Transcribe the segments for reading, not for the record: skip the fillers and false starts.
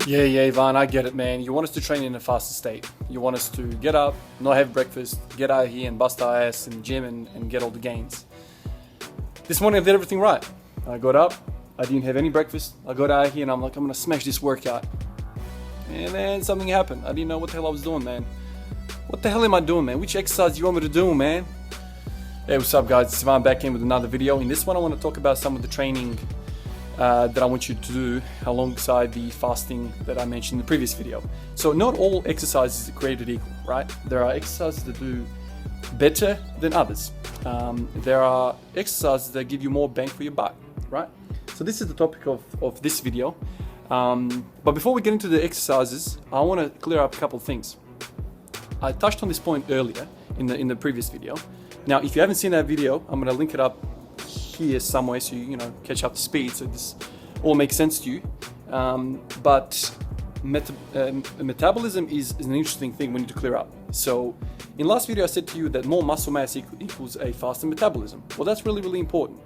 Yeah, Ivan, I get it, man. You want us to train in a faster state. You want us to get up, not have breakfast, get out here and bust our ass in the gym and get all the gains. This morning I did everything right. I got up, I didn't have any breakfast. I got out here and I'm like, I'm gonna smash this workout. And then something happened. I didn't know what the hell I was doing, man. What the hell am I doing, man? Which exercise do you want me to do, man? Hey, what's up, guys? It's Ivan back in with another video. In this one, I want to talk about some of the training that I want you to do alongside the fasting that I mentioned in the previous video. So not all exercises are created equal, right? There are exercises that do better than others. There are exercises that give you more bang for your buck, right? So this is the topic of this video. But before we get into the exercises, I want to clear up a couple of things. I touched on this point earlier in the previous video. Now, if you haven't seen that video, I'm going to link it up here somewhere so you catch up to speed, so this all makes sense to you. But metabolism is an interesting thing we need to clear up. So in last video I said to you that more muscle mass equals a faster metabolism. Well, that's really, really important.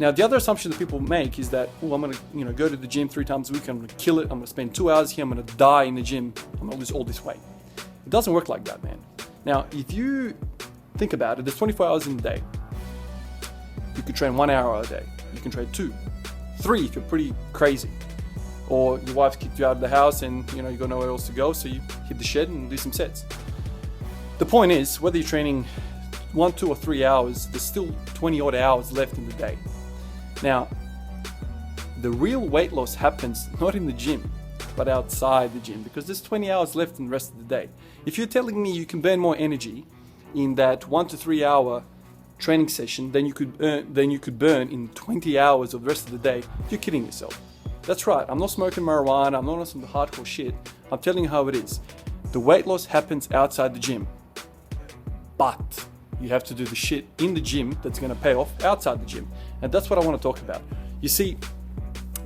Now, the other assumption that people make is that, oh, I'm gonna go to the gym 3 times a week, I'm gonna kill it, I'm gonna spend 2 hours here, I'm gonna die in the gym, I'm gonna lose all this weight. It doesn't work like that, man. Now, if you think about it, there's 24 hours in a day. You could train 1 hour a day. You can train 2, 3 if you're pretty crazy. Or your wife kicked you out of the house and you got nowhere else to go, so you hit the shed and do some sets. The point is, whether you're training 1, 2, or 3 hours, there's still 20 odd hours left in the day. Now, the real weight loss happens not in the gym, but outside the gym, because there's 20 hours left in the rest of the day. If you're telling me you can burn more energy in that 1 to 3 hour training session than you could burn in 20 hours of the rest of the day, you're kidding yourself. That's right, I'm not smoking marijuana, I'm not on some hardcore shit. I'm telling you how it is. The weight loss happens outside the gym, but you have to do the shit in the gym that's going to pay off outside the gym. And that's what I want to talk about. You see,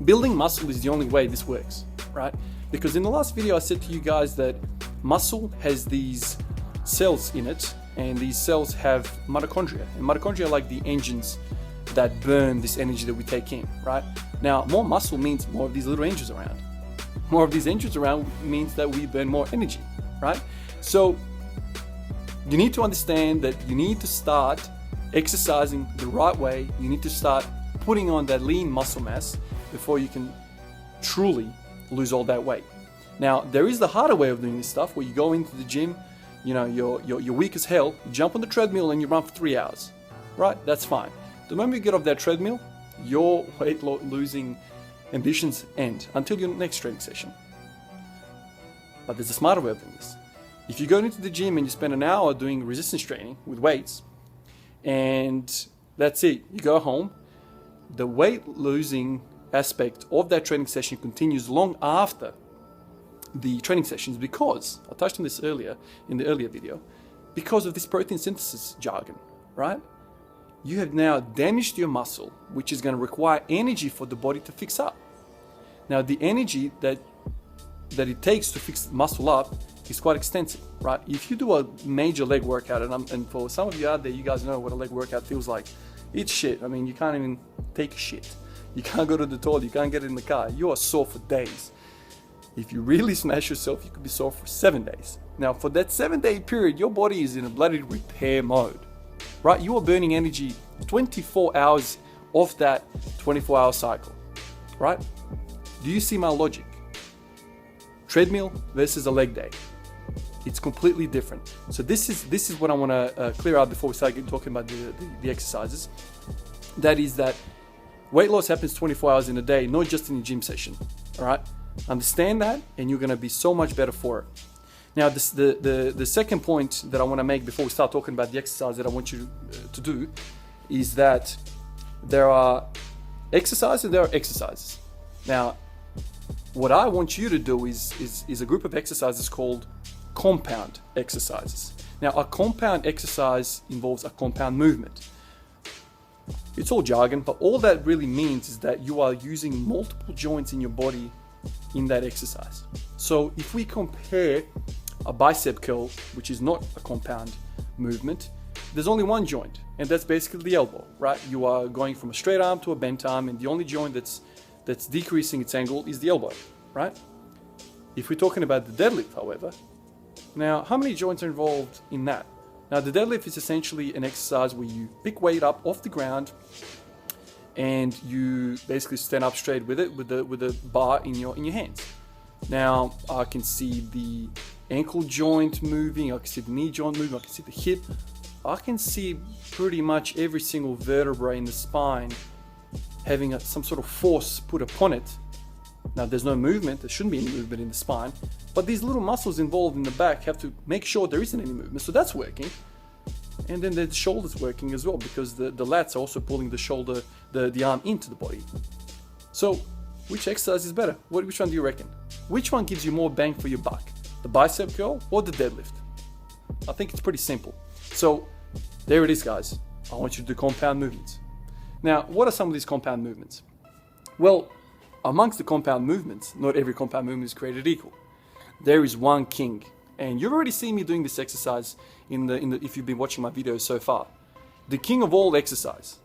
building muscle is the only way this works, right? Because in the last video I said to you guys that muscle has these cells in it, and these cells have mitochondria, and mitochondria are like the engines that burn this energy that we take in, right? Now, more muscle means more of these little engines around. More of these engines around means that we burn more energy, right? So you need to understand that you need to start exercising the right way. You need to start putting on that lean muscle mass before you can truly lose all that weight. Now, there is the harder way of doing this stuff, where you go into the gym, you're weak as hell, you jump on the treadmill and you run for 3 hours, right? That's fine. The moment you get off that treadmill, your weight losing ambitions end until your next training session. But there's a smarter way of doing this. If you go into the gym and you spend an hour doing resistance training with weights, and that's it, you go home, the weight losing aspect of that training session continues long after the training sessions, because I touched on this earlier in the earlier video, because of this protein synthesis jargon, right? You have now damaged your muscle, which is going to require energy for the body to fix up. Now, the energy that it takes to fix muscle up is quite extensive, right? If you do a major leg workout, and for some of you out there, you guys know what a leg workout feels like. It's shit. I mean, you can't even take a shit. You can't go to the toilet. You can't get in the car. You are sore for days. If you really smash yourself, you could be sore for 7 days. Now, for that 7-day period, your body is in a bloody repair mode, right? You are burning energy 24 hours off that 24-hour cycle, right? Do you see my logic? Treadmill versus a leg day. It's completely different. So this is what I want to clear out before we start talking about the exercises. That is that weight loss happens 24 hours in a day, not just in the gym session, all right? Understand that, and you're going to be so much better for it. Now, the second point that I want to make before we start talking about the exercise that I want you to do is that there are exercises and there are exercises. Now, what I want you to do is a group of exercises called compound exercises. Now, a compound exercise involves a compound movement. It's all jargon, but all that really means is that you are using multiple joints in your body in that exercise. So if we compare a bicep curl, which is not a compound movement, there's only one joint, and that's basically the elbow, right? You are going from a straight arm to a bent arm, and the only joint that's decreasing its angle is the elbow, right? If we're talking about the deadlift, however, now how many joints are involved in that? Now, the deadlift is essentially an exercise where you pick weight up off the ground and you basically stand up straight with it, with the bar in your hands. Now, I can see the ankle joint moving, I can see the knee joint moving, I can see the hip. I can see pretty much every single vertebrae in the spine having some sort of force put upon it. Now, there's no movement, there shouldn't be any movement in the spine, but these little muscles involved in the back have to make sure there isn't any movement, so that's working. And then the shoulder's working as well, because the lats are also pulling the shoulder, the arm into the body. So, which exercise is better? Which one do you reckon? Which one gives you more bang for your buck? The bicep curl or the deadlift? I think it's pretty simple. So, there it is, guys. I want you to do compound movements. Now, what are some of these compound movements? Well, amongst the compound movements, not every compound movement is created equal. There is one king, and you've already seen me doing this exercise if you've been watching my videos so far. The king of all exercise,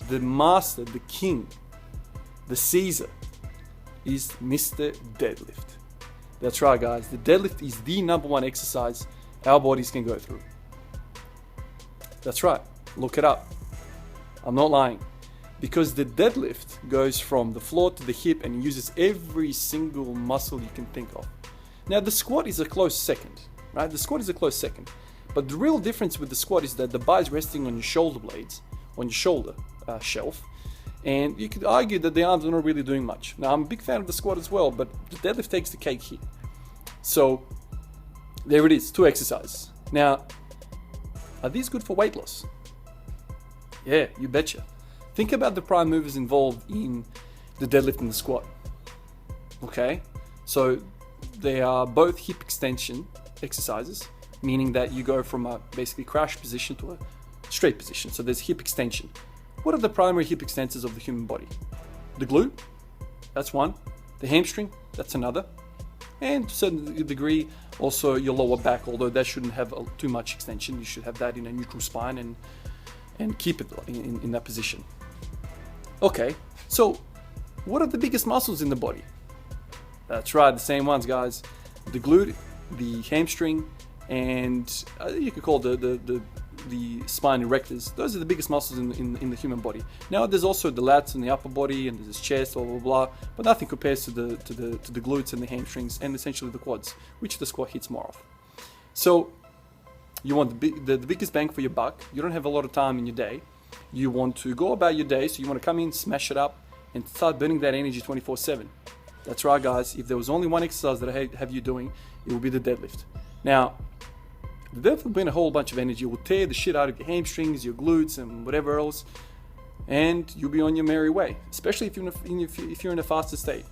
the master, the king, the Caesar, is Mr. Deadlift. That's right, guys. The deadlift is the number one exercise our bodies can go through. That's right. Look it up. I'm not lying. Because the deadlift goes from the floor to the hip and uses every single muscle you can think of. Now, the squat is a close second, right? The squat is a close second. But the real difference with the squat is that the bar is resting on your shoulder blades, on your shoulder shelf. And you could argue that the arms are not really doing much. Now, I'm a big fan of the squat as well, but the deadlift takes the cake here. So, there it is, 2 exercises. Now, are these good for weight loss? Yeah, you betcha. Think about the prime movers involved in the deadlift and the squat. Okay, so they are both hip extension exercises, meaning that you go from a basically crouch position to a straight position. So there's hip extension. What are the primary hip extensors of the human body? The glute, that's one. The hamstring, that's another. And to a certain degree, also your lower back, although that shouldn't have too much extension. You should have that in a neutral spine and keep it in that position. Okay, so what are the biggest muscles in the body? That's right, the same ones, guys. The glute, the hamstring, and you could call the spine erectors. Those are the biggest muscles in the human body. Now, there's also the lats in the upper body, and there's chest, blah blah blah. But nothing compares to the glutes and the hamstrings, and essentially the quads, which the squat hits more of. So, you want the biggest bang for your buck. You don't have a lot of time in your day. You want to go about your day, so you want to come in, smash it up, and start burning that energy 24/7. That's right, guys. If there was only one exercise that I have you doing, it would be the deadlift. Now, the deadlift will burn a whole bunch of energy. It will tear the shit out of your hamstrings, your glutes, and whatever else, and you'll be on your merry way. Especially if you're in a faster state.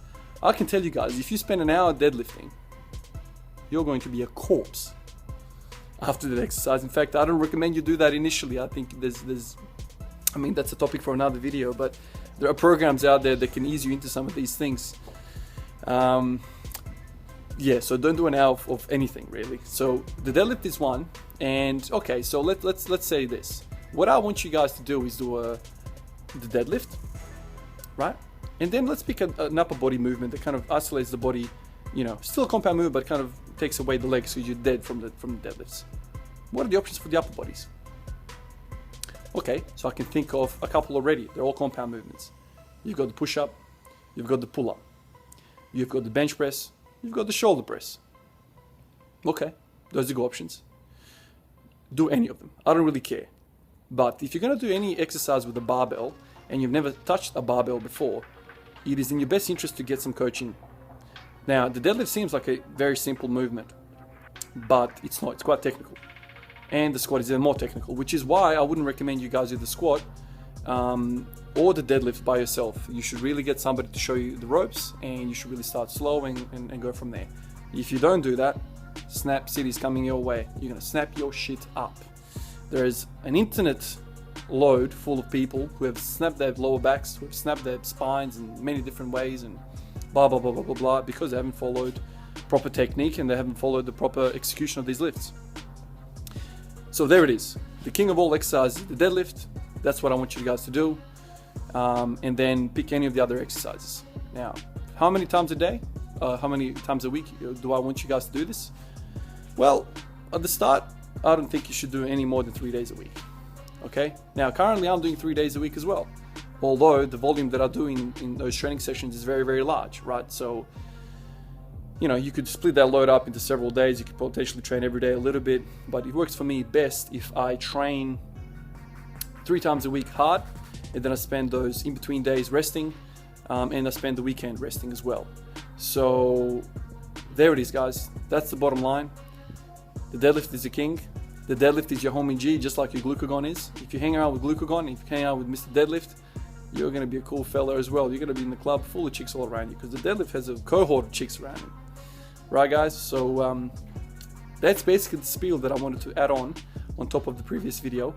I can tell you guys, if you spend an hour deadlifting, you're going to be a corpse after that exercise. In fact, I don't recommend you do that initially. I think that's a topic for another video, but there are programs out there that can ease you into some of these things. So don't do an hour of anything really. So the deadlift is one, and okay, so let's say this. What I want you guys to do is do the deadlift, right? And then let's pick an upper body movement that kind of isolates the body, still a compound movement, but kind of takes away the legs so you're dead from the deadlifts. What are the options for the upper bodies? Okay, so I can think of a couple already. They're all compound movements. You've got the push-up, you've got the pull-up, you've got the bench press, you've got the shoulder press. Okay, those are good options. Do any of them. I don't really care. But if you're going to do any exercise with a barbell and you've never touched a barbell before, it is in your best interest to get some coaching. Now, the deadlift seems like a very simple movement, but it's not. It's quite technical. And the squat is even more technical, which is why I wouldn't recommend you guys do the squat or the deadlift by yourself. You should really get somebody to show you the ropes, and you should really start slow and go from there. If you don't do that, Snap City's coming your way. You're gonna snap your shit up. There's an internet load full of people who have snapped their lower backs, who have snapped their spines in many different ways, and blah blah blah blah blah blah, because they haven't followed proper technique and they haven't followed the proper execution of these lifts. So there it is, the king of all exercises, the deadlift. That's what I want you guys to do, and then pick any of the other exercises. Now, how many times a day, how many times a week do I want you guys to do this? Well, at the start, I don't think you should do any more than 3 days a week. Okay, now currently I'm doing 3 days a week as well, although the volume that I do in those training sessions is very, very large, right? So, you know, you could split that load up into several days. You could potentially train every day a little bit, but it works for me best if I train 3 times a week hard, and then I spend those in between days resting, and I spend the weekend resting as well. So there it is, guys. That's the bottom line. The deadlift is the king. The deadlift is your homie G, just like your glucagon is. If you hang around with glucagon, if you hang out with Mr. Deadlift, you're going to be a cool fella as well. You're going to be in the club full of chicks all around you, because the deadlift has a cohort of chicks around him. Right, guys? So that's basically the spiel that I wanted to add on top of the previous video.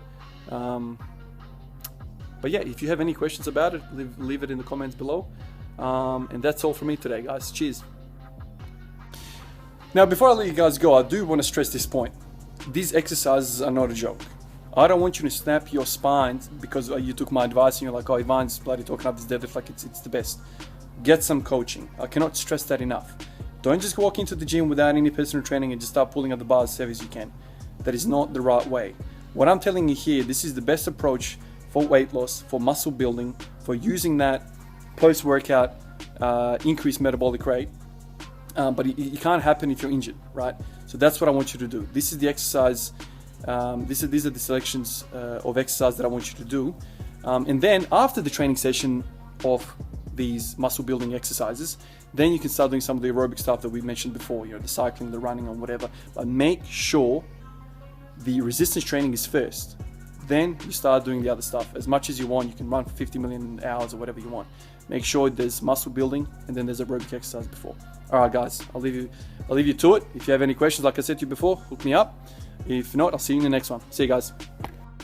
But yeah, if you have any questions about it, leave it in the comments below. And that's all from me today, guys. Cheers. Now, before I let you guys go, I do want to stress this point. These exercises are not a joke. I don't want you to snap your spines because you took my advice and you're like, oh, Ivan's bloody talking up this deadlift like it's the best. Get some coaching. I cannot stress that enough. Don't just walk into the gym without any personal training and just start pulling up the bars as heavy as you can. That is not the right way. What I'm telling you here, this is the best approach for weight loss, for muscle building, for using that post-workout increased metabolic rate. But it can't happen if you're injured, right? So that's what I want you to do. This is the exercise. These are the selections of exercise that I want you to do. And then after the training session of these muscle building exercises, then you can start doing some of the aerobic stuff that we mentioned before, you know, the cycling, the running, or whatever. But make sure the resistance training is first. Then you start doing the other stuff as much as you want. You can run for 50 million hours or whatever you want. Make sure there's muscle building and then there's aerobic exercise before. All right, guys, I'll leave you to it. If you have any questions, like I said to you before, hook me up. If not, I'll see you in the next one. See you guys.